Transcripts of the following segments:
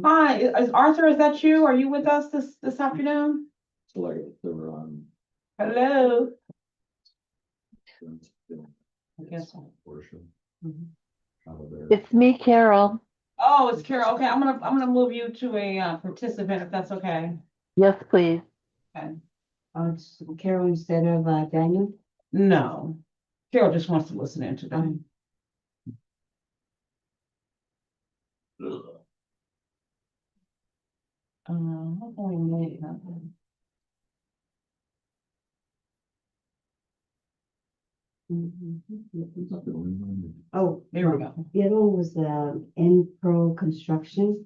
Hi, is Arthur, is that you? Are you with us this afternoon? So like they were on. Hello? Insurance. I guess so. Portion. Mhm. Out of there. It's me, Carol. Oh, it's Carol. Okay, I'm gonna move you to a participant if that's okay. Yes, please. Okay. It's Carol instead of Daniel. No, Carol just wants to listen in today. Hopefully we made it happen. It's not the only one. Oh, There we go. the other one was N Pro Construction.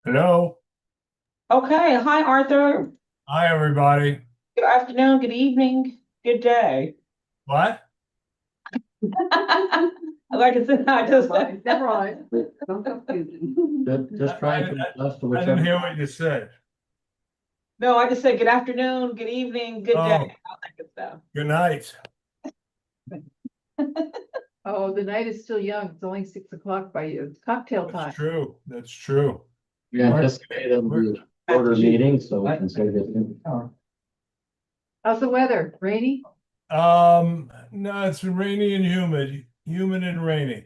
Hello. Okay, hi, Arthur. Hi, everybody. Good afternoon, good evening, good day. What? Like I said, I just. Never mind. Don't confuse it. Just trying to adjust to I which. didn't hear what you said. No, I just said good afternoon, good evening, good day, Oh. all that good stuff. Good night. Oh, the night is still young. It's only 6 o'clock by you. It's cocktail time. That's true. That's true. We anticipate it'll be a shorter meeting, so we can say this. How's the weather? Rainy? No, it's rainy and humid and rainy.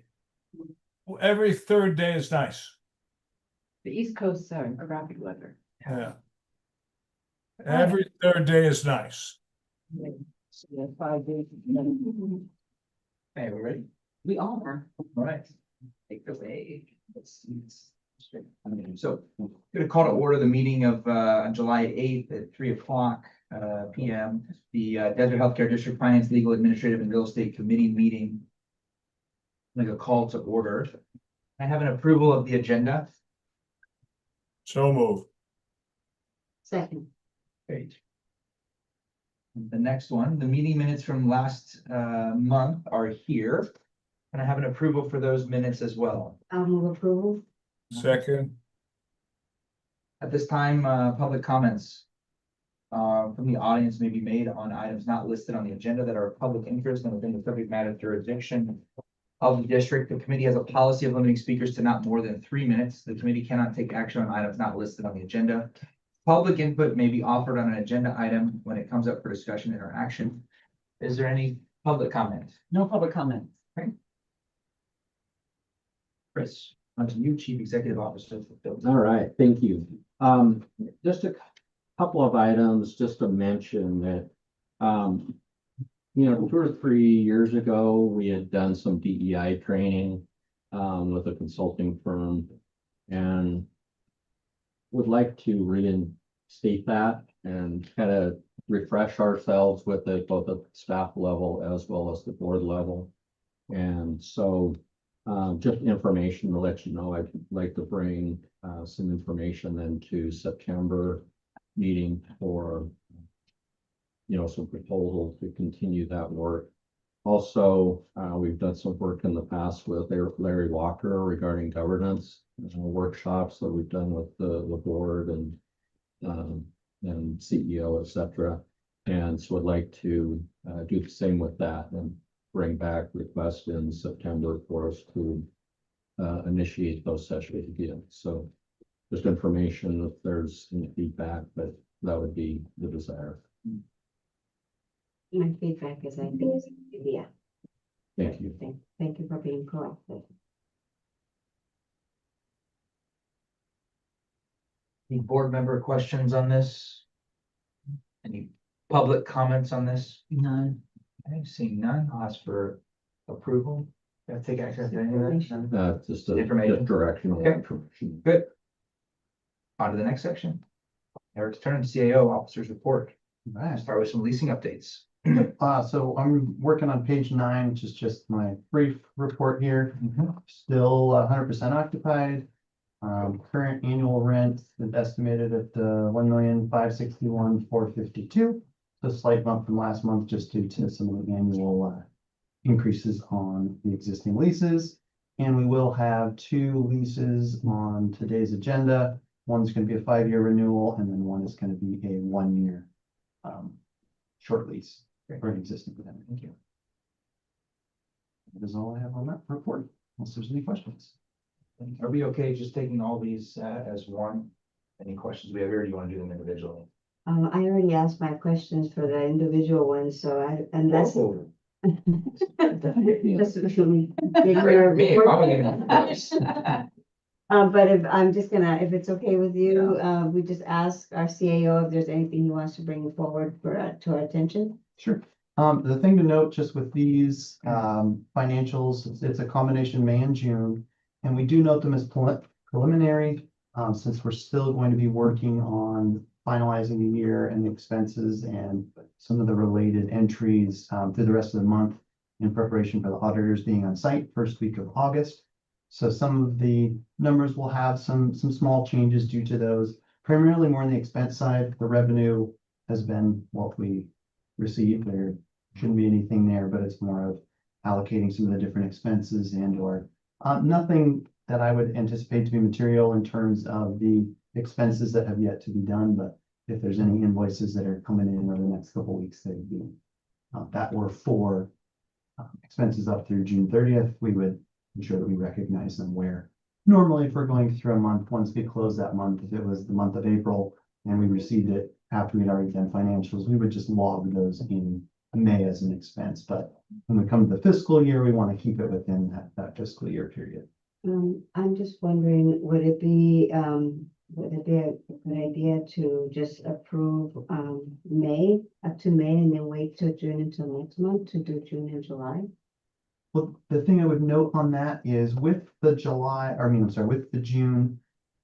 Every third day is nice. The East Coast are crappy weather. Yeah. Every third day is nice. Yeah, 5 days. Okay, we're ready? We are. All right. Take it away. Let's see. So, gonna call to order the meeting of on July 8th at 3 o'clock PM. The Desert Healthcare District Finance, Legal, Administrative, and Real Estate Committee meeting. Like a call to order. I have an approval of the agenda. So move. Second. Great. The next one, the meeting minutes from last month are here. And I have an approval for those minutes as well. I'll move approval. Second. At this time, public comments from the audience may be made on items not listed on the agenda that are of public interest and within the subject matter jurisdiction of the district. The committee has a policy of limiting speakers to not more than 3 minutes. The committee cannot take action on items not listed on the agenda. Public input may be offered on an agenda item when it comes up for discussion or action. Is there any public comment? No public comments. Chris, on to you, Chief Executive Officer. All right, thank you. Just a couple of items just to mention that, you know, 2 or 3 years ago, we had done some DEI training with a consulting firm and would like to reinstate that and kind of refresh ourselves with it, both at the staff level as well as the board level. And so just information to let you know, I'd like to bring some information into September meeting for, you know, some proposal to continue that work. Also, we've done some work in the past with Larry Walker regarding governance workshops that we've done with the board and CEO, et cetera. And so I'd like to do the same with that and bring back requests in September for us to initiate those sessions again. So just information if there's any feedback, but that would be the desire. My feedback is, I think, yeah. Thank you. Thank you for being proactive. Any board member questions on this? Any public comments on this? None. I seeing none, I'll ask for approval. Gotta take action after any of that. Just Information. just directional Okay. information. Good. On to the next section. Eric's turn, CAO Officers Report. Right. Start with some leasing updates. So I'm working on page 9, which is just my brief report here. Mhm. Still 100% occupied. Current annual rent is estimated at $1,561,452. A slight bump from last month just due to some of the annual increases on the existing leases. And we will have 2 leases on today's agenda. One's going to be a 5-year renewal, and then one is going to be a 1-year short lease for an existing tenant. Thank you. That is all I have on that report, unless there's any questions. Are we okay just taking all these as one? Any questions we have here, or do you want to do them individually? I already asked my questions for the individual ones, so unless. Oh, Just to make great your for me, report I'm better. gonna- But if I'm just gonna, if it's okay with you, we just ask our CAO if there's anything he wants to bring forward for, to our attention. Sure. The thing to note just with these financials, it's a combination May and June. And we do note them as preliminary, since we're still going to be working on finalizing the year and the expenses and some of the related entries through the rest of the month in preparation for the auditors being on site first week of August. So some of the numbers will have some small changes due to those, primarily more on the expense side. The revenue has been what we received. There shouldn't be anything there, but it's more of allocating some of the different expenses and or nothing that I would anticipate to be material in terms of the expenses that have yet to be done, but if there's any invoices that are coming in over the next couple of weeks, they'd be that were for expenses up through June 30th, we would ensure that we recognize them where normally if we're going through a month, once we close that month, if it was the month of April and we received it after we'd already done financials, we would just log those in May as an expense. But when we come to the fiscal year, we want to keep it within that fiscal year period. I'm just wondering, would it be a good idea to just approve, May, up to May, and then wait till June until next month to do June and July? Well, the thing I would note on that is with the with the June,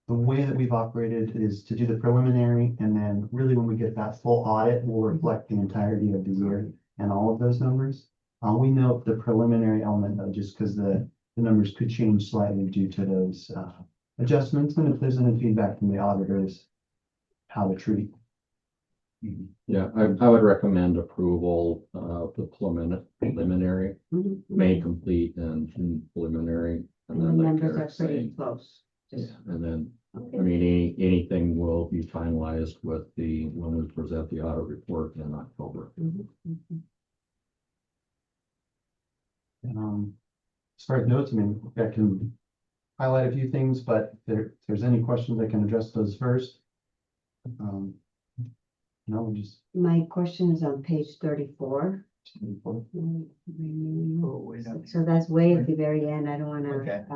the way that we've operated is to do the preliminary, and then really when we get that full audit, we'll reflect the entirety of the year and all of those numbers. We note the preliminary element though, just because the numbers could change slightly due to those adjustments, and if there's any feedback from the auditors, how to treat. Yeah, I would recommend approval of the preliminary, May complete and June preliminary. And the then like numbers are Eric's pretty saying, close. yeah, Just, and then, okay. I mean, anything will be finalized with when we present the audit report in October. Mhm, mhm. As far as notes, I mean, I can highlight a few things, but if there's any questions, I can address those first. We just. My question is on page 34. Oh, way down here. So that's way at the very end. I don't wanna, Okay. I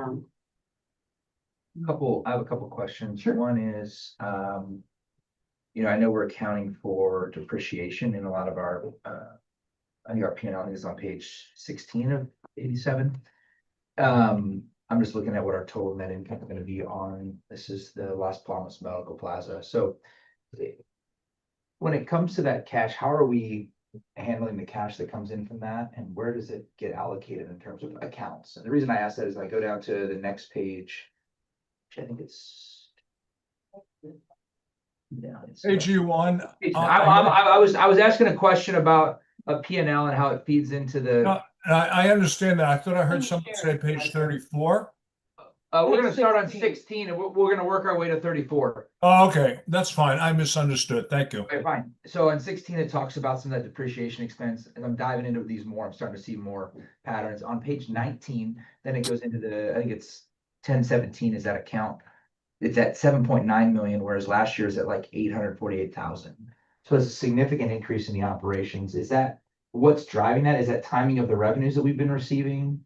have a couple questions. Sure. One is, I know we're accounting for depreciation in a lot of our, I think our P&L is on page 16 of 87. I'm just looking at what our total net income is gonna be on, this is the Las Palmas Medical Plaza. So when it comes to that cash, how are we handling the cash that comes in from that, and where does it get allocated in terms of accounts? And the reason I ask that is I go down to the next page, which I think it's. Yeah, it's, AG1. I was asking a question about a P&L and how it feeds into the. No, I understand that. I thought I heard someone say page 34. We're gonna start on 16 and we're gonna work our way to 34. Oh, okay, that's fine. I misunderstood. Thank you. Okay, fine. So on 16, it talks about some of that depreciation expense. As I'm diving into these more, I'm starting to see more patterns. On page 19, then it goes into I think it's 1017 is that account. It's at 7.9 million, whereas last year's at like 848,000. So it's a significant increase in the operations. Is that what's driving that? Is that timing of the revenues that we've been receiving?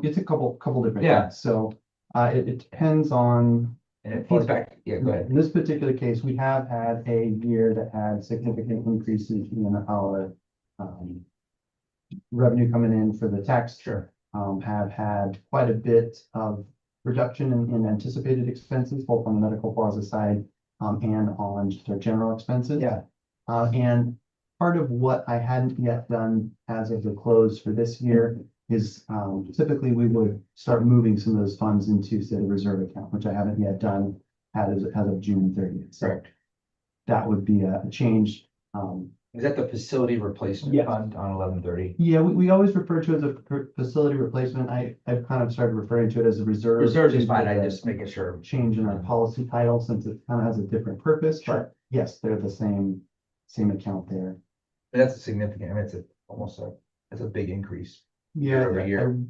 It's a couple different Yeah. things. So it depends on. And it feeds back. Yeah, go ahead. In this particular case, we have had a year that had significant increases in our revenue coming in for the tax. Sure. Have had quite a bit of reduction in anticipated expenses, both on the medical plaza side and on just our general expenses. Yeah. And part of what I hadn't yet done as of the close for this year is typically we would start moving some of those funds into, say, the reserve account, which I haven't yet done as of June 30th. So Correct. that would be a change. Is that the facility replacement Yes. fund on 1130? Yeah, we always refer to it as a facility replacement. I've kind of started referring to it as a reserve. Reserves is due to fine. I the just making sure. change in our policy title since it kind of has a different purpose, Sure. but yes, they're the same account there. That's a significant, I mean, that's a big increase. Yeah, Over here. I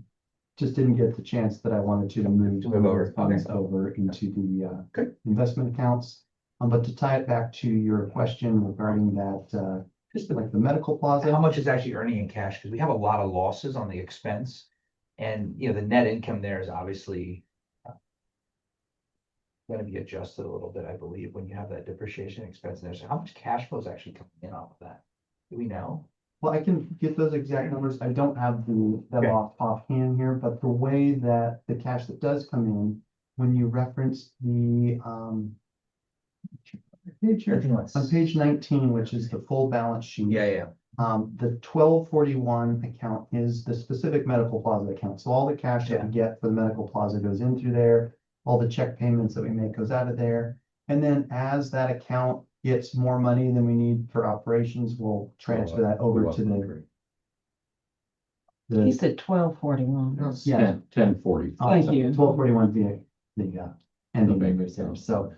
just didn't get the chance that I wanted to move To move over, funds okay. over into the Good. investment accounts. But to tie it back to your question regarding that, Just like the medical how plaza, much is actually earning in cash? Because we have a lot of losses on the expense. And, the net income there is obviously going to be adjusted a little bit, I believe, when you have that depreciation expense there. So how much cash flow is actually coming in off of that? Do we know? well, I can get those exact numbers. I don't have them Okay. offhand here, but the way that the cash that does come in, when you reference the page here, I think on page 19, which is the full balance sheet. Yeah. The 1241 account is the specific medical plaza account. So all the cash that we get for the medical plaza goes in through there. All the check payments that we make goes out of there. And then as that account gets more money than we need for operations, we'll transfer that over to He the said 1241. Yeah. 1040. Thank you. 1241 via the ending bank numbers there. account. So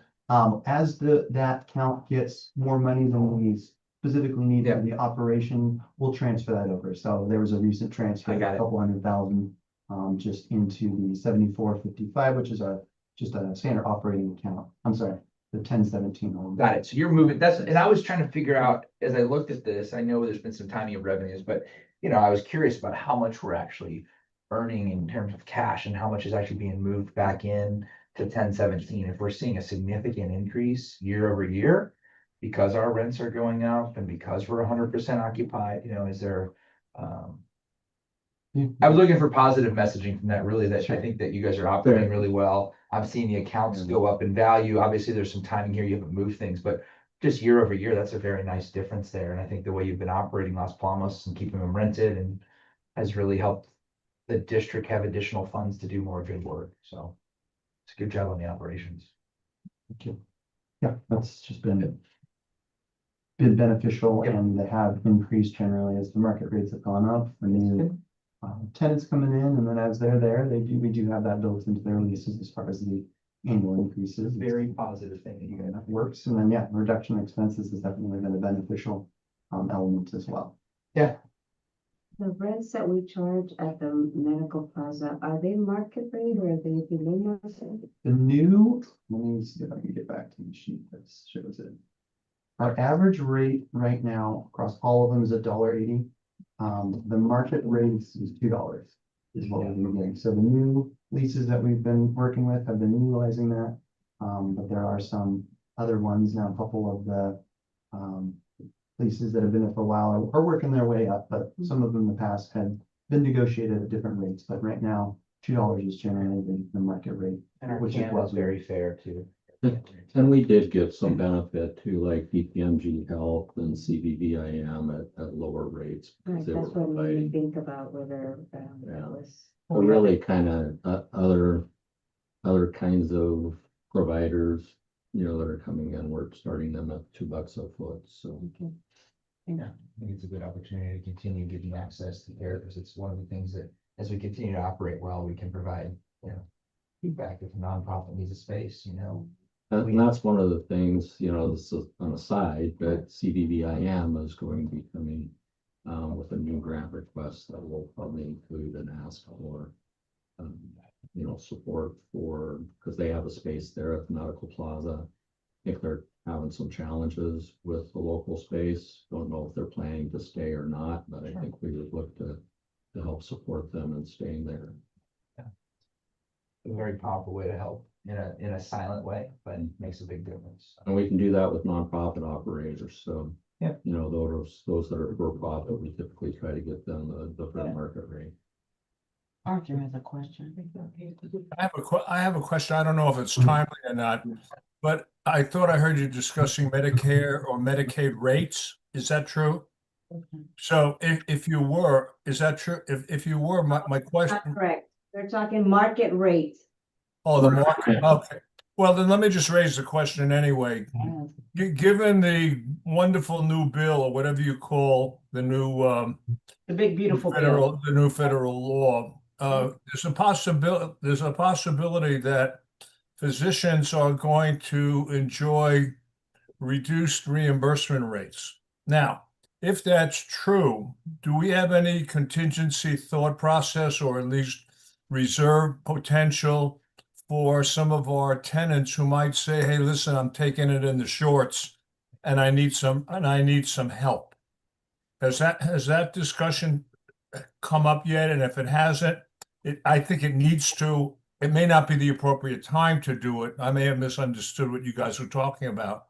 as that count gets more money than we specifically need for the operation, we'll transfer that over. So there was a recent transfer, I got a it. couple $100,000 just into the 7455, which is just a standard operating account. I'm sorry, the 1017. Got it. So you're moving, and I was trying to figure out, as I looked at this, I know there's been some timing of revenues, but I was curious about how much we're actually earning in terms of cash and how much is actually being moved back in to 1017. If we're seeing a significant increase year over year because our rents are going up and because we're 100% occupied, is there, I was looking for positive messaging from that, really, that I think that you guys are operating really well. I'm seeing the accounts go up in value. Obviously, there's some timing here. You haven't moved things, but just year over year, that's a very nice difference there. And I think the way you've been operating Las Palmas and keeping them rented and has really helped the district have additional funds to do more good work. So it's a good job on the operations. Thank you. Yeah, that's just been beneficial, Yep. and they have increased generally as the market rates have gone up for new tenants coming in, and then as they're there, we do have that built into their leases as far as the annual increases. Very positive thing that you guys. That works, and then, yeah, reduction in expenses has definitely been a beneficial element as well. The rents that we charge at the medical plaza, are they market rate or are they below market? The new, let me see if I can get back to the sheet that shows it. Our average rate right now across all of them is $1.80. The market rate is $2 is what we've been getting. So the new leases that we've been working with have been utilizing that. But there are some other ones now, a couple of the leases that have been there for a while are working their way up, but some of them in the past had been negotiated at different rates. But right now, $2 is generally the market rate. And our Which is CAM what is we- very fair too. And we did get some benefit to like BPMG Health and CVVIM at lower rates. because Right, they that's were what made me providing- think about whether Yeah. that was. But really kind of other kinds of providers, that are coming in, we're starting them at $2 a foot, so. Okay. Yeah, I think it's a good opportunity to continue giving access to care, because it's one of the things that, as we continue to operate well, we can provide, feedback if a nonprofit needs a space, And that's one of the things, this is on a side, but CVVIM is going to be coming with a new grant request that will probably include an ask for, support for, because they have a space there at the Medical Plaza. I think they're having some challenges with the local space. Don't know if they're planning to stay or not, but I think we would look to help support them in staying there. A very powerful way to help in a silent way, but it makes a big difference. And we can do that with nonprofit operators, so. Yeah. Those that are for profit, we typically try to get them the fair market rate. Arthur has a question. I have a question. I don't know if it's timely or not, but I thought I heard you discussing Medicare or Medicaid rates. Is that true? So if you were, is that true? If you were, my question, Not correct. They're talking market rate. the market, okay. Well, then let me just raise the question anyway. Given the wonderful new bill, or whatever you call the new, The big beautiful bill. the new federal law, there's a possibility that physicians are going to enjoy reduced reimbursement rates. Now, if that's true, do we have any contingency thought process, or at least reserve potential for some of our tenants who might say, hey, listen, I'm taking it in the shorts and I need some help? Has that discussion come up yet? And if it hasn't, I think it needs to. It may not be the appropriate time to do it. I may have misunderstood what you guys were talking about,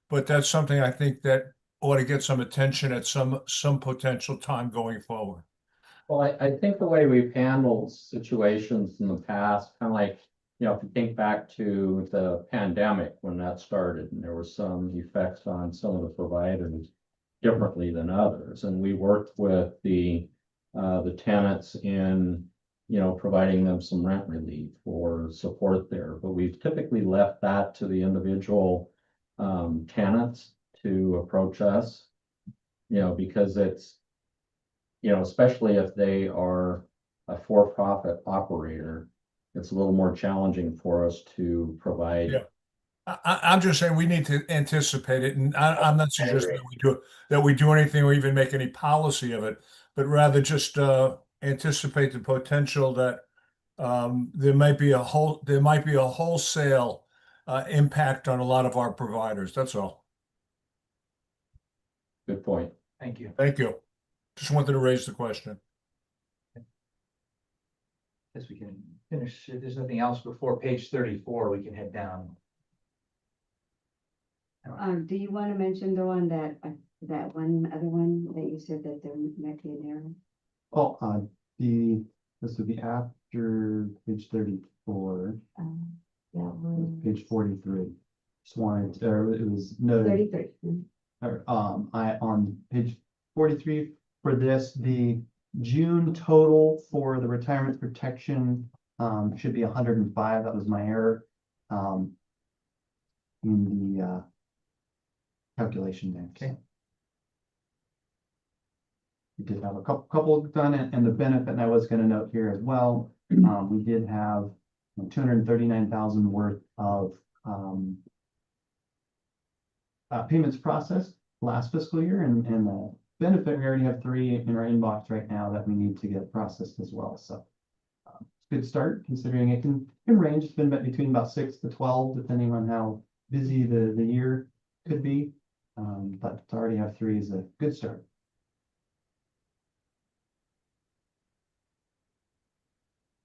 but that's something I think that ought to get some attention at some potential time going forward. Well, I think the way we've handled situations in the past, kind of like, if you think back to the pandemic when that started, and there was some effects on some of the providers. differently than others. And we worked with the tenants in, providing them some rent relief or support there. But we've typically left that to the individual tenants to approach us, because it's, especially if they are a for-profit operator, it's a little more challenging for us to provide. Yeah. I'm just saying we need to anticipate it, and I'm not suggesting that we do anything or even make any policy of it, but rather just anticipate the potential that there might be a wholesale impact on a lot of our providers. That's all. Good point. Thank you. Thank you. Just wanted to raise the question. Guess we can finish, if there's nothing else before page 34, we can head down. Do you want to mention though on that, that one other one that you said that there might be an error? Oh, this would be after page 34, That was page 43. Just wanted, it was noted. 33. Or, on page 43 for this, the June total for the retirement protection should be 105. That was my error in the calculation there. Okay. We did have a couple done, and the benefit, and I was going to note here as well, we did have 239,000 worth of payments processed last fiscal year, and the benefit, we already have 3 in our inbox right now that we need to get processed as well. So good start, considering it can range. It's been between about 6 to 12, depending on how busy the year could be. But to already have 3 is a good start.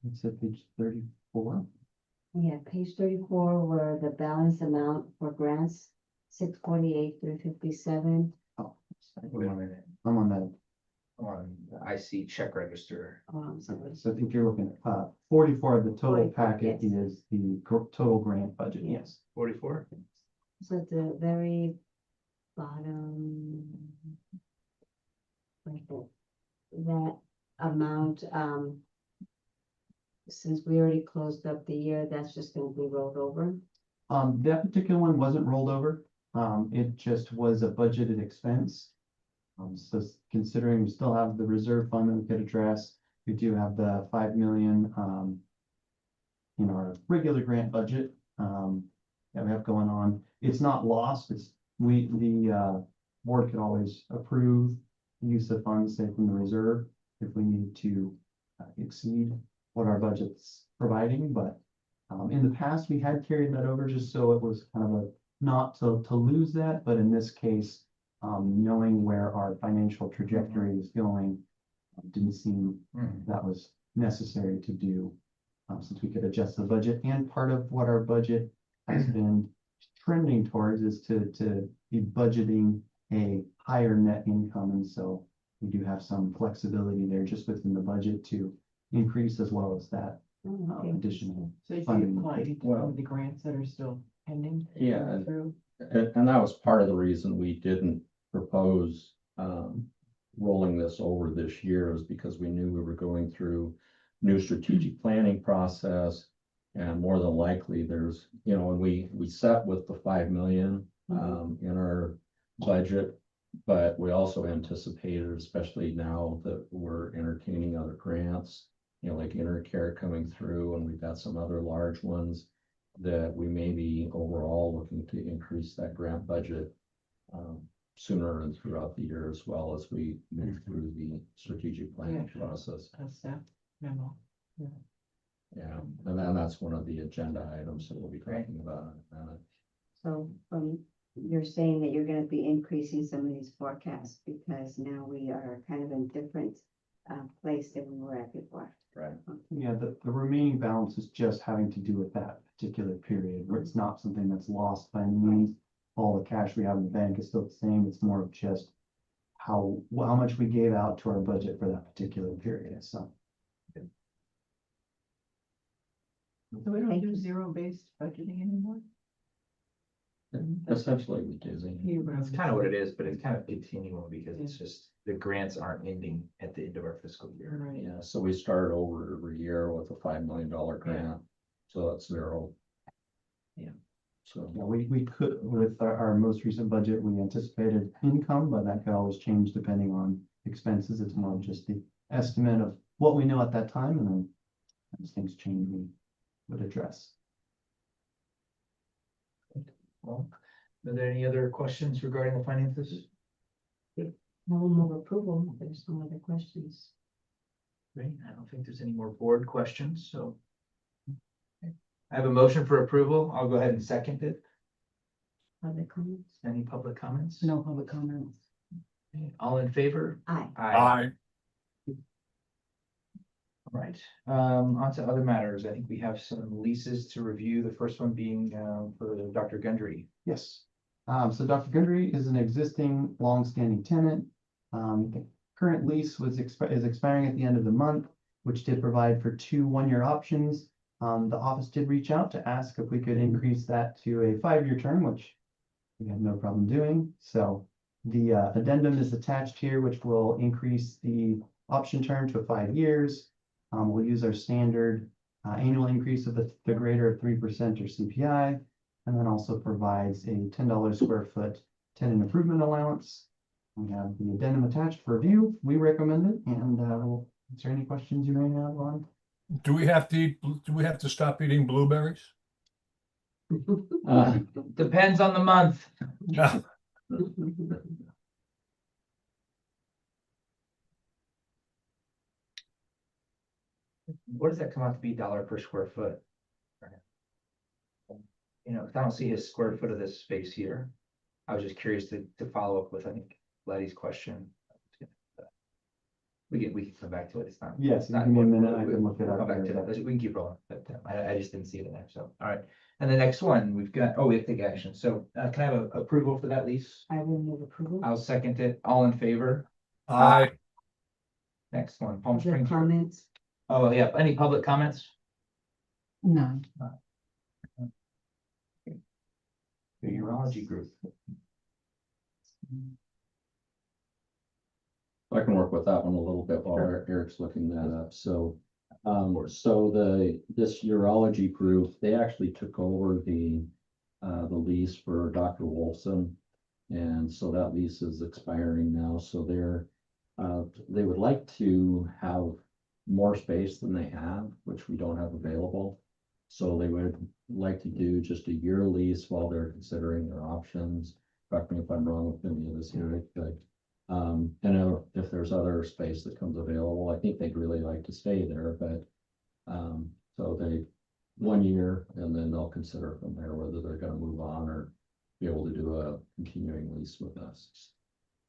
It's at page 34. Yeah, page 34, where the balance amount for grants, 648, 357. Oh, sorry. Wait a minute, I'm on that. on the IC check register. Oh, I'm sorry. So I think you're looking at 44 of the total 44, packet yes. is the total grant budget, yes. 44? So at the very bottom. Right there. That amount, since we already closed up the year, that's just gonna be rolled over. That particular one wasn't rolled over. It just was a budgeted expense. So considering we still have the reserve fund that we could address, we do have the 5 million, in our regular grant budget, that we have going on. It's not lost. The board could always approve the use of funds, say from the reserve, if we need to exceed what our budget's providing, but in the past, we had carried that over just so it was kind of a not to lose that, but in this case, knowing where our financial trajectory is going, didn't seem that was necessary to do, since we could adjust the budget. And part of what our budget has been trending towards is to be budgeting a higher net income, and so we do have some flexibility there just within the budget to increase as well as that Oh, okay. additional So you funding. applied Well- the grants that are still pending? Yeah. Through. And that was part of the reason we didn't propose rolling this over this year, is because we knew we were going through new strategic planning process. And more than likely, there's, and we set with the 5 million in our budget, but we also anticipated, especially now that we're entertaining other grants, like Intercare coming through, and we've got some other large ones, that we may be overall looking to increase that grant budget sooner and throughout the year, as well as we move through the strategic planning Yeah. process. A staff memo. Yeah, and then that's one of the agenda items that we'll be talking about. So you're saying that you're gonna be increasing some of these forecasts because now we are kind of in different place than we were at before. Right. Yeah, the remaining balance is just having to do with that particular period, where it's not something that's lost by any means. All the cash we have in the bank is still the same. It's more of just how much we gave out to our budget for that particular period, so. So we don't Thank do you. zero-based budgeting anymore? Essentially, we do. That's kind of what it is, but it's kind of continual because it's just, the grants aren't ending at the end of our fiscal year. Yeah, so we start over every year with a $5 million grant, so that's zero. Yeah. So, Yeah, we could, with our most recent budget, we anticipated income, but that could always change depending on expenses. It's more of just the estimate of what we know at that time, and then as things change, we would address. Well, are there any other questions regarding the finances? No more approval, if there's no other questions. Great, I don't think there's any more board questions, so. Okay. I have a motion for approval. I'll go ahead and second it. Other comments? Any public comments? No public comments. Okay, all in favor? Aye. Aye. All right, on to other matters. I think we have some leases to review. The first one being, for Dr. Gundry. Yes. So Dr. Gundry is an existing longstanding tenant. The current lease is expiring at the end of the month, which did provide for 2 one-year options. The office did reach out to ask if we could increase that to a 5-year term, which we have no problem doing. So the addendum is attached here, which will increase the option term to 5 years. We'll use our standard annual increase of the greater of 3% or CPI, and then also provides a $10 square foot tenant improvement allowance. We have the addendum attached for review. We recommend it, and is there any questions you may have on? Do we have to stop eating blueberries? Depends on the month. What does that come out to be dollar per square foot? You know, 'cause I don't see a square foot of this space here. I was just curious to follow up with, I think, Letty's question. We can come back to it. It's not. Yes, it's not give me a important. minute, I can look it We'll up come back to here. that. We can keep rolling, but I just didn't see it in there. So, all right. And the next one, we've got, we have to take action. So can I have approval for that lease? I will move approval. I'll second it. All in favor? Aye. Next one, Palm Other Springs. comments? Oh, yeah. Any public comments? No. The urology group. I can work with that one a little bit while Eric's looking that up. So, this urology group, they actually took over the lease for Dr. Wolfson. And so that lease is expiring now. So they would like to have more space than they have, which we don't have available. So they would like to do just a year lease while they're considering their options. Correct me if I'm wrong with any of this, Eric, but and if there's other space that comes available, I think they'd really like to stay there, but so they 1 year, and then they'll consider from there whether they're gonna move on or be able to do a continuing lease with us.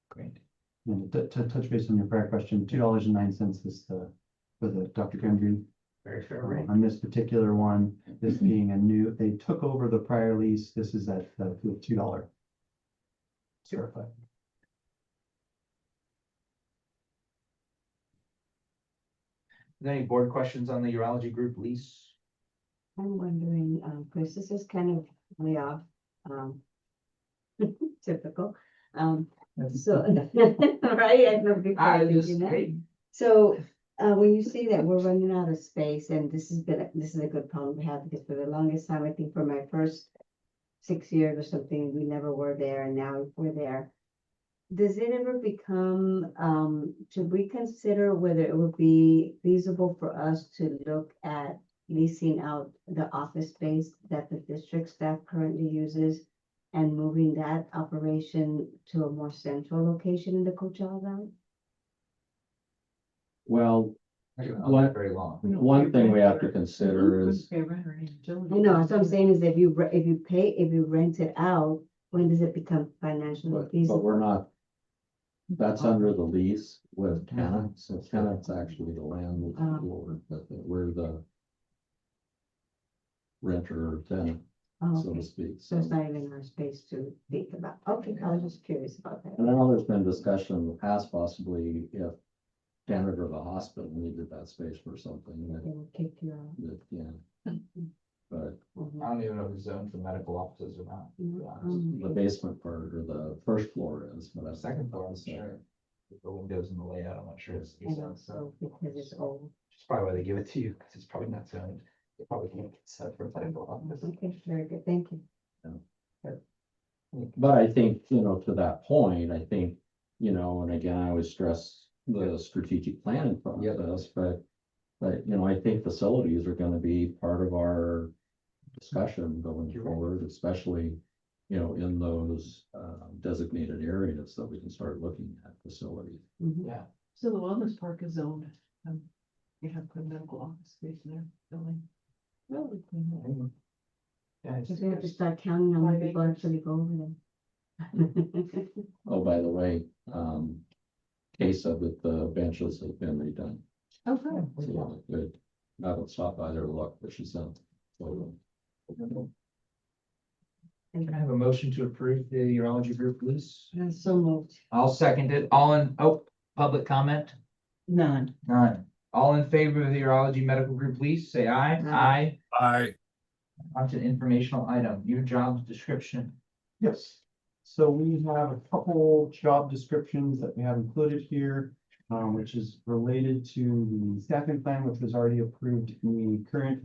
Great. And to touch base on your prior question, $2.09 is for the Dr. Gundry. Very fair rate. On this particular one, this being a new, they took over the prior lease. This is at the $2. Square foot. Is there any board questions on the urology group lease? I'm wondering, Chris, this is kind of way off, typical, so, right, I've never been thinking that. So, when you say that we're running out of space, and this is a good problem to have, because for the longest time, I think for my first 6 years or something, we never were there, and now we're there. Does it ever become, should we consider whether it would be feasible for us to look at leasing out the office space that the district staff currently uses and moving that operation to a more central location in the Coachella Valley? Well, Not very long. one thing we have to consider is, I know, that's what I'm saying, is if you rent it out, when does it become financially but feasible? we're not, that's under the lease with tenants, so tenants actually the landlord, but we're the renter or tenant, Oh, so okay, to speak. so it's not even our space to think about. Okay, I was just curious about that. And I know there's been discussion in the past, possibly if Canada or the hospital needed that space for something, They will kick you out. that, yeah. but I don't even know if it's zoned for medical offices or not. to be honest. the basement part or the first floor is, but The that's. second floor, I'm sure. With the windows and the layout, I'm not sure it's. And also because it's old. It's probably why they give it to you, because it's probably not zoned. They probably can't get set for medical office. Okay, very good, thank you. But I think, to that point, I think, and again, I always stress the strategic planning process, but, I think facilities are gonna be part of our discussion going You're right. forward, especially, in those designated areas that we can start looking at facilities. Mhm. Yeah, So the wellness park is zoned. You have put medical office space in there, building. Really clean. yeah. Because we have to start counting how many people actually go over there. Oh, by the way, Casa with the benches have been redone. Oh, good. So good. I haven't stopped by there to look, but she sent. photo. Can I have a motion to approve the urology group lease? So moved. I'll second it. Public comment? None. None. All in favor of the urology medical group lease, say aye. Aye. I, On to informational item, your job description. Yes. So we have a couple job descriptions that we have included here, which is related to the staffing plan, which was already approved in the current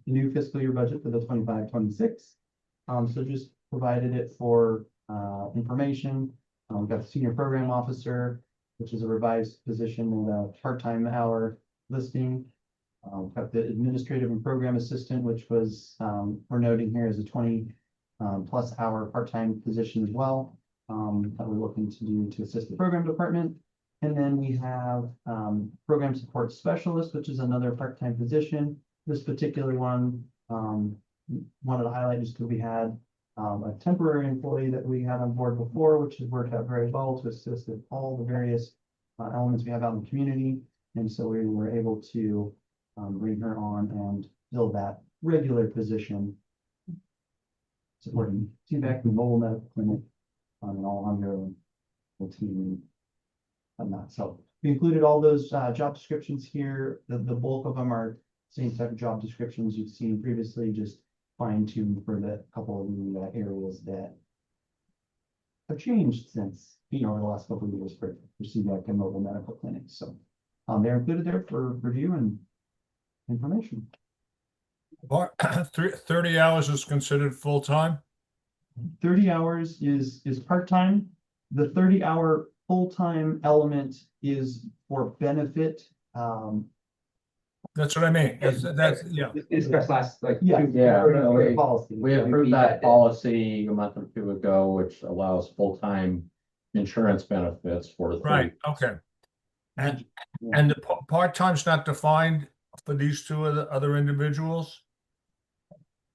new fiscal year budget for the 25-26. So just provided it for, information. We've got the senior program officer, which is a revised position with a part-time hour listing. We've got the administrative and program assistant, which was, we're noting here as a 20 plus hour part-time position as well, that we're looking to do to assist the program department. And then we have, program support specialist, which is another part-time position. This particular one, wanted to highlight just because we had, a temporary employee that we had on board before, which has worked out very well to assist with all the various, elements we have out in the community. And so we were able to, bring her on and fill that regular position supporting TVAC, the mobile medical clinic, and all under the team and that. So we included all those job descriptions here. The bulk of them are same type of job descriptions you've seen previously, just fine tuned for the couple of the areas that have changed since, the last couple of years for CVAC and mobile medical clinics. So they're included there for review and information. 30 hours is considered full-time? 30 hours is part-time. The 30-hour full-time element is for benefit. That's what I mean. That's, yeah. Discussed last, like. Yeah. Yeah, no, we- Policy. We approved that policy a month or two ago, which allows full-time insurance benefits for. 30. Right, okay. And the part-time's not defined for these two other individuals?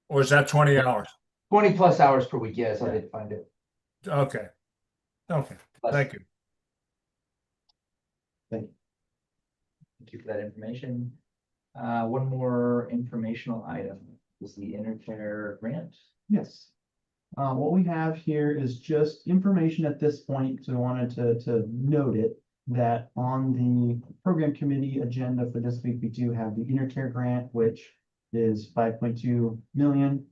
Or is that 20 hours? 20 plus hours per week, yes, I did find it. Okay. Okay, thank you. Thank you for that information. One more informational item is the Intercare grant. Yes. What we have here is just information at this point, so I wanted to note it, that on the program committee agenda for this week, we do have the Intercare grant, which is 5.2 million.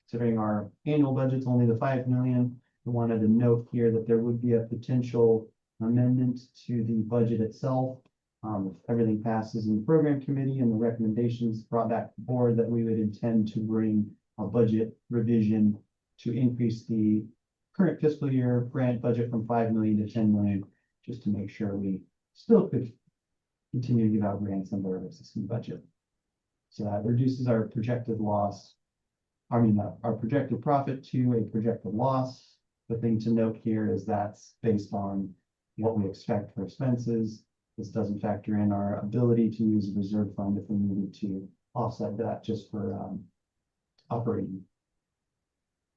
Considering our annual budget's only the 5 million, we wanted to note here that there would be a potential amendment to the budget itself. If everything passes in the program committee and the recommendations brought back to the board, that we would intend to bring a budget revision to increase the current fiscal year grant budget from 5 million to 10 million, just to make sure we still could continue to give out grants under our existing budget. So that reduces our projected loss. Our projected profit to a projected loss. The thing to note here is that's based on what we expect for expenses. This doesn't factor in our ability to use a reserve fund if we needed to offset that just for operating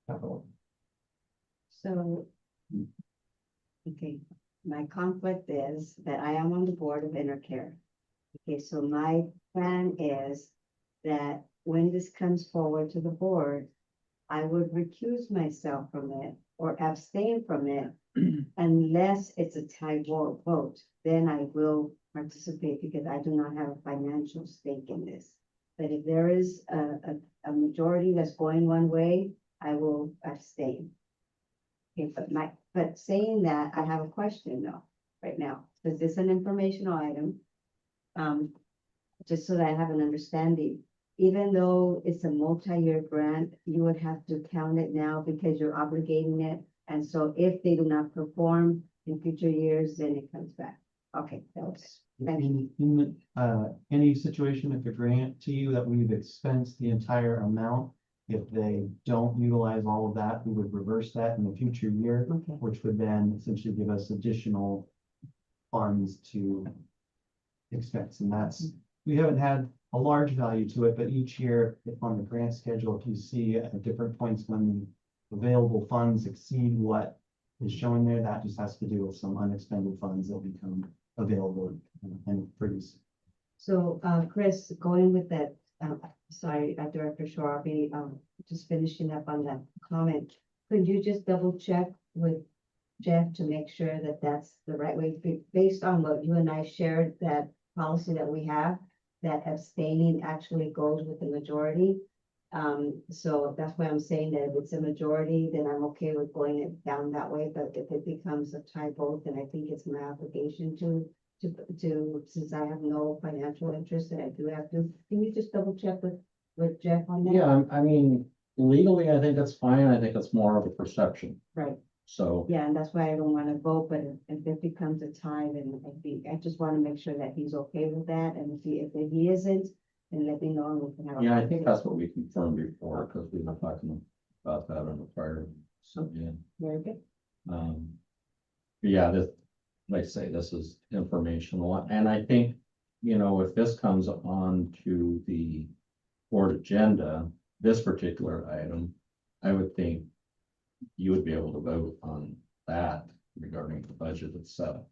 capital. So, okay, my conflict is that I am on the board of Intercare. Okay, so my plan is that when this comes forward to the board, I would recuse myself from it or abstain from it unless it's a tie vote. Then I will participate because I do not have a financial stake in this. But if there is a majority that's going one way, I will abstain. Okay, but saying that, I have a question though, right now, because it's an informational item. Just so that I have an understanding, even though it's a multi-year grant, you would have to count it now because you're obligating it. And so if they do not perform in future years, then it comes back. Okay, that was, thank you. Any situation with the grant to you that we've expensed the entire amount, if they don't utilize all of that, we would reverse that in the future year, Okay. which would then essentially give us additional funds to expense. And that's, we haven't had a large value to it, but each year if on the grant schedule, if you see at different points when the available funds exceed what is shown there, that just has to do with some unexpended funds that become available and produce. So, Chris, going with that, sorry, Director Shaw, I'll be, just finishing up on that comment. Could you just double check with Jeff to make sure that that's the right way, based on what you and I shared, that policy that we have, that abstaining actually goes with the majority. So that's why I'm saying that if it's a majority, then I'm okay with going it down that way, but if it becomes a tie vote, then I think it's my obligation to, since I have no financial interest, and I do have to, can you just double check with Jeff on that? Yeah, I mean, legally, I think that's fine. I think it's more of a perception. Right, So, yeah, and that's why I don't want to vote, but if it becomes a tie, then I just want to make sure that he's okay with that, and if he isn't, then let me know and we can have. a yeah, I think conversation. that's what we confirmed before, because we were talking about that on the prior. So, yeah. Very good. Yeah, this, like I say, this is informational, and I think, you know, if this comes on to the board agenda, this particular item, I would think you would be able to vote on that regarding the budget itself.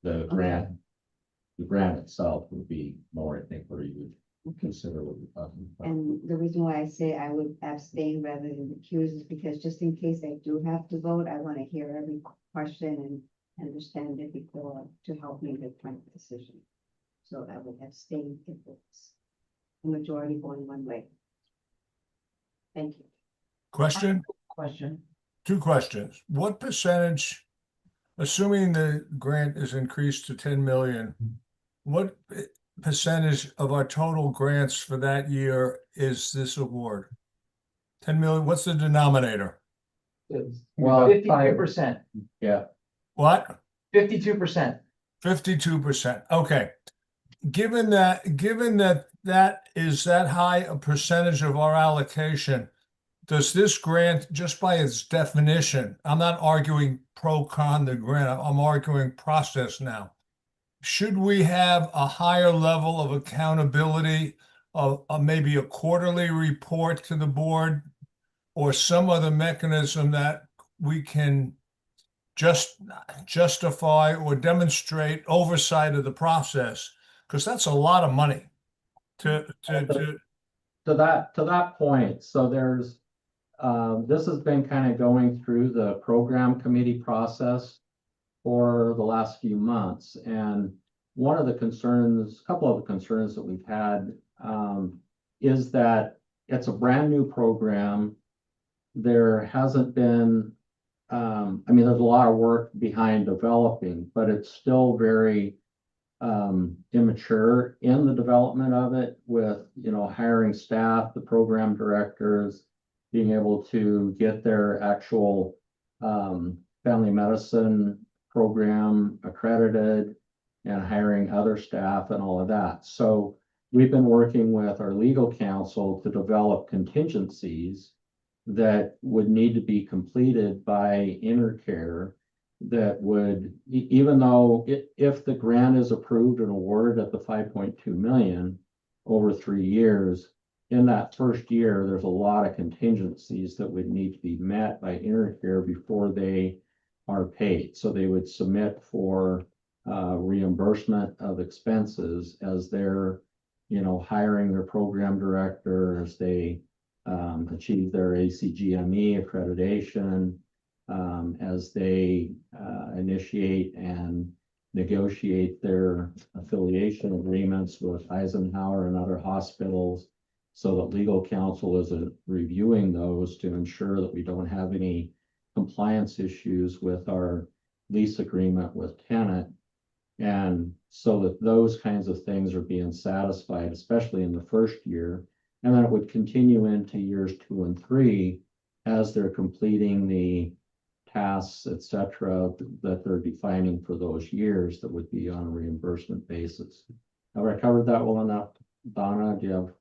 The grant itself would be more, I think, where you would consider what we're talking about. And the reason why I say I would abstain rather than recuse is because just in case I do have to vote, I want to hear every question and understand it before to help me make my decision. So I would abstain if it's the majority going one way. Thank you. Question? Question. Two questions. What percentage, assuming the grant is increased to 10 million, what percentage of our total grants for that year is this award? 10 million, what's the denominator? Well, 52%, Yeah, What? 52%. 52%. Okay. Given that that is that high a percentage of our allocation, does this grant, just by its definition, I'm not arguing pro con the grant, I'm arguing process now. Should we have a higher level of accountability of maybe a quarterly report to the board or some other mechanism that we can just justify or demonstrate oversight of the process? Because that's a lot of money to to that point, so there's, this has been kind of going through the program committee process for the last few months, and one of the concerns, a couple of the concerns that we've had, is that it's a brand new program. There hasn't been, I mean, there's a lot of work behind developing, but it's still very immature in the development of it, with, you know, hiring staff, the program directors, being able to get their actual family medicine program accredited, and hiring other staff and all of that. So we've been working with our legal counsel to develop contingencies that would need to be completed by Intercare, that would, even though if the grant is approved and awarded at the 5.2 million over 3 years, in that first year, there's a lot of contingencies that would need to be met by Intercare before they are paid. So they would submit for reimbursement of expenses as they're, you know, hiring their program director, as they achieve their ACGME accreditation, as they initiate and negotiate their affiliation agreements with Eisenhower and other hospitals, so that legal counsel is reviewing those to ensure that we don't have any compliance issues with our lease agreement with Tenet. And so that those kinds of things are being satisfied, especially in the first year. And then it would continue into years 2 and 3 as they're completing the tasks, et cetera, that they're defining for those years that would be on a reimbursement basis. Have I covered that well enough? Donna, do you have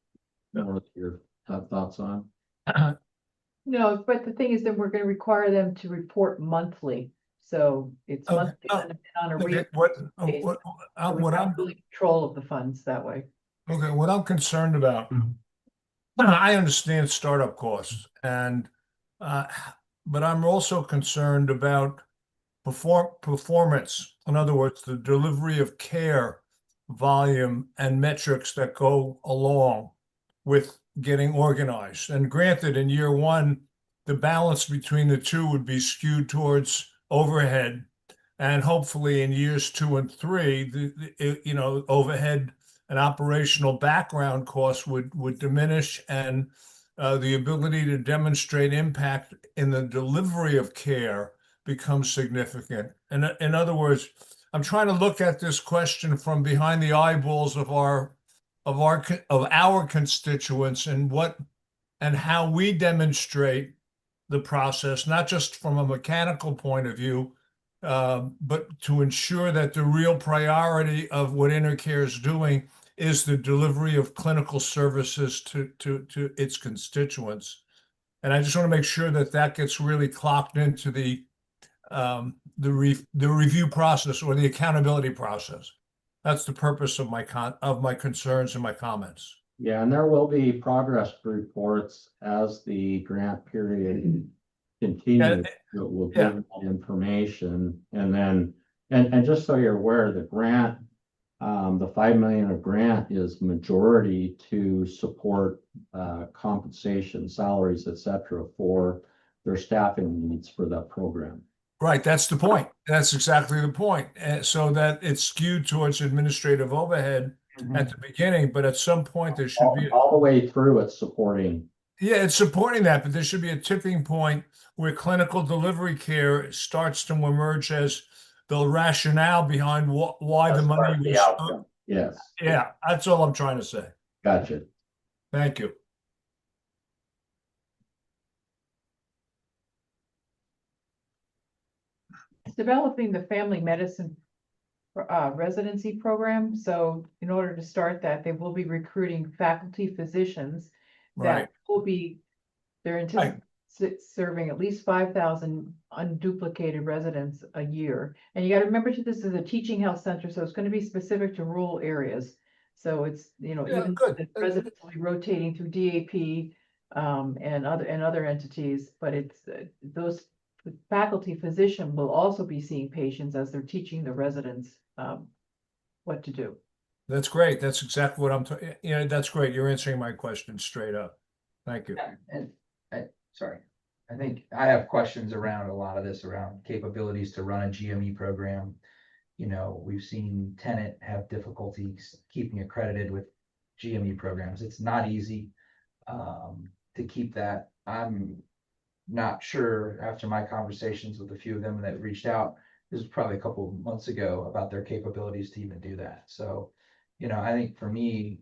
more of your thoughts on? No, but the thing is that we're gonna require them to report monthly, so it's Okay, monthly on a Okay, basis. what So we what have I'm really control of the funds that way. Okay, what I'm concerned about, I understand startup costs and, but I'm also concerned about performance. In other words, the delivery of care, volume and metrics that go along with getting organized. And granted, in year 1, the balance between the two would be skewed towards overhead. And hopefully in years 2 and 3, overhead and operational background costs would diminish, and the ability to demonstrate impact in the delivery of care becomes significant. And in other words, I'm trying to look at this question from behind the eyeballs of our constituents, and how we demonstrate the process, not just from a mechanical point of view, but to ensure that the real priority of what InterCare is doing is the delivery of clinical services to its constituents. And I just want to make sure that that gets really clocked into the review process or the accountability process. That's the purpose of my concerns and my comments. Yeah, and there will be progress reports as the grant period continues. That will give that information, and then, and just so you're aware, the grant, the 5 million of grant is majority to support compensation, salaries, et cetera, for their staffing needs for that program. Right, that's the point. That's exactly the point. So that it's skewed towards administrative overhead at the beginning, but at some point there should be. All the way through, it's supporting. Yeah, it's supporting that, but there should be a tipping point where clinical delivery care starts to emerge as the rationale behind why the money the was. outcome. Yes. Yeah, that's all I'm trying to say. Gotcha. Thank you. Developing the family medicine residency program. So in order to start that, they will be recruiting faculty physicians Right. that will be, they're anticipating serving at least 5,000 unduplicated residents a year. And you got to remember too, this is a teaching health center, so it's going to be specific to rural areas. So it's, Yeah, even good. the residents will be rotating through DAP and other entities, but it's those faculty physician will also be seeing patients as they're teaching the residents what to do. That's great. That's exactly what I'm talking. Yeah, that's great. You're answering my question straight up. Thank you. And sorry, I think I have questions around a lot of this, around capabilities to run a GME program. We've seen Tenet have difficulties keeping accredited with GME programs. It's not easy to keep that. I'm not sure, after my conversations with a few of them that reached out, this was probably a couple of months ago, about their capabilities to even do that. So, I think for me,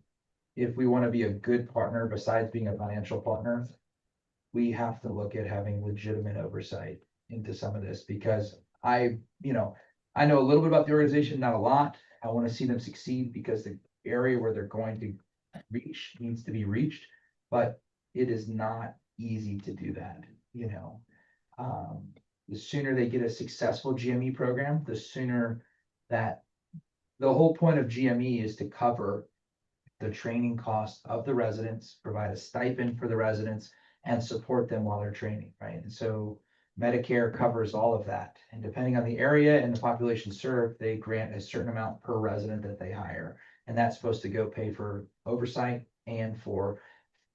if we want to be a good partner, besides being a financial partner, we have to look at having legitimate oversight into some of this, because I know a little bit about the organization, not a lot. I want to see them succeed, because the area where they're going to reach needs to be reached, but it is not easy to do that. The sooner they get a successful GME program, the sooner that the whole point of GME is to cover the training costs of the residents, provide a stipend for the residents, and support them while they're training, right? And so Medicare covers all of that. And depending on the area and the population served, they grant a certain amount per resident that they hire. And that's supposed to go pay for oversight and for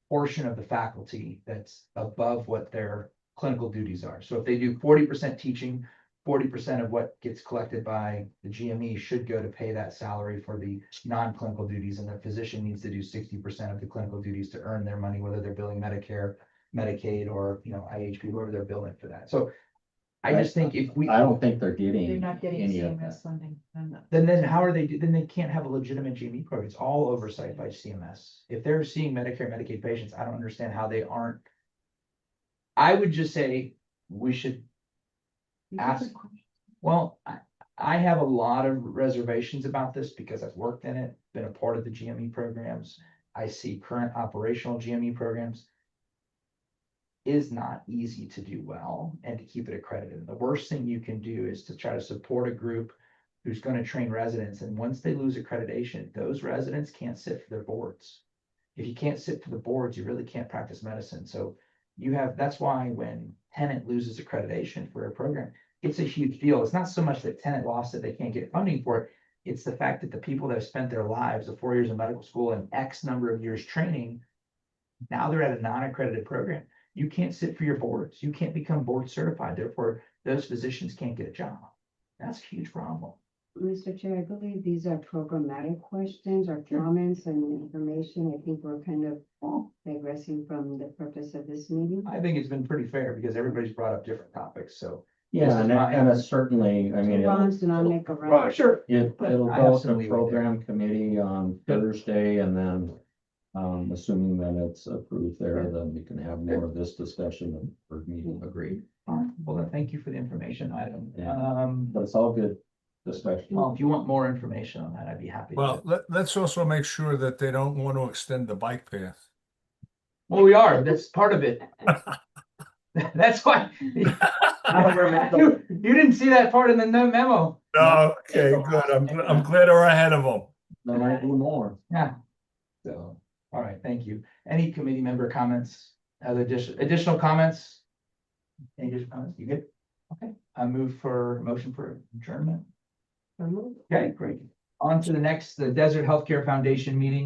portion of the faculty that's above what their clinical duties are. So if they do 40% teaching, 40% of what gets collected by the GME should go to pay that salary for the non-clinical duties, and the physician needs to do 60% of the clinical duties to earn their money, whether they're billing Medicare, Medicaid, or, IHP, whoever they're billing for that. So I just think if we. I don't think they're getting. They're not getting any of CMS that. funding. Then how are they, then they can't have a legitimate GME program. It's all oversight by CMS. If they're seeing Medicare, Medicaid patients, I don't understand how they aren't. I would just say we should ask. Well, I have a lot of reservations about this because I've worked in it, been a part of the GME programs. I see current operational GME programs is not easy to do well and to keep it accredited. The worst thing you can do is to try to support a group who's going to train residents. And once they lose accreditation, those residents can't sit for their boards. If you can't sit for the boards, you really can't practice medicine. So that's why when Tenet loses accreditation for a program, it's a huge deal. It's not so much that Tenet lost that they can't get funding for it. It's the fact that the people that have spent their lives, the 4 years of medical school and X number of years training, now they're at a non-accredited program. You can't sit for your boards. You can't become board certified. Therefore, those physicians can't get a job. That's a huge problem. Mr. Chair, I believe these are programmatic questions or comments and information. I think we're kind of digressing from the purpose of this meeting. I think it's been pretty fair because everybody's brought up different topics, so. Yeah, and it's certainly, I mean, Ron's do not make a round. Sure. it'll I have go some to leeway program committee on Thursday, and then assuming that it's approved there, then we can have more of this discussion in the third meeting. Agreed. All right, well, then, thank you for the information item. Yeah. But it's all good discussion. Well, if you want more information on that, I'd be happy. Well, let's also make sure that they don't want to extend the bike path. Well, we are, that's part of it. That's why. You didn't see that part in the no memo. Oh, okay, good. I'm glad we're ahead of them. Then I do more. Yeah. So, all right, thank you. Any committee member comments, other additional comments? Any additional comments? You good? Okay, I move for motion for adjournment. Okay, great. On to the next, the Desert Healthcare Foundation meeting.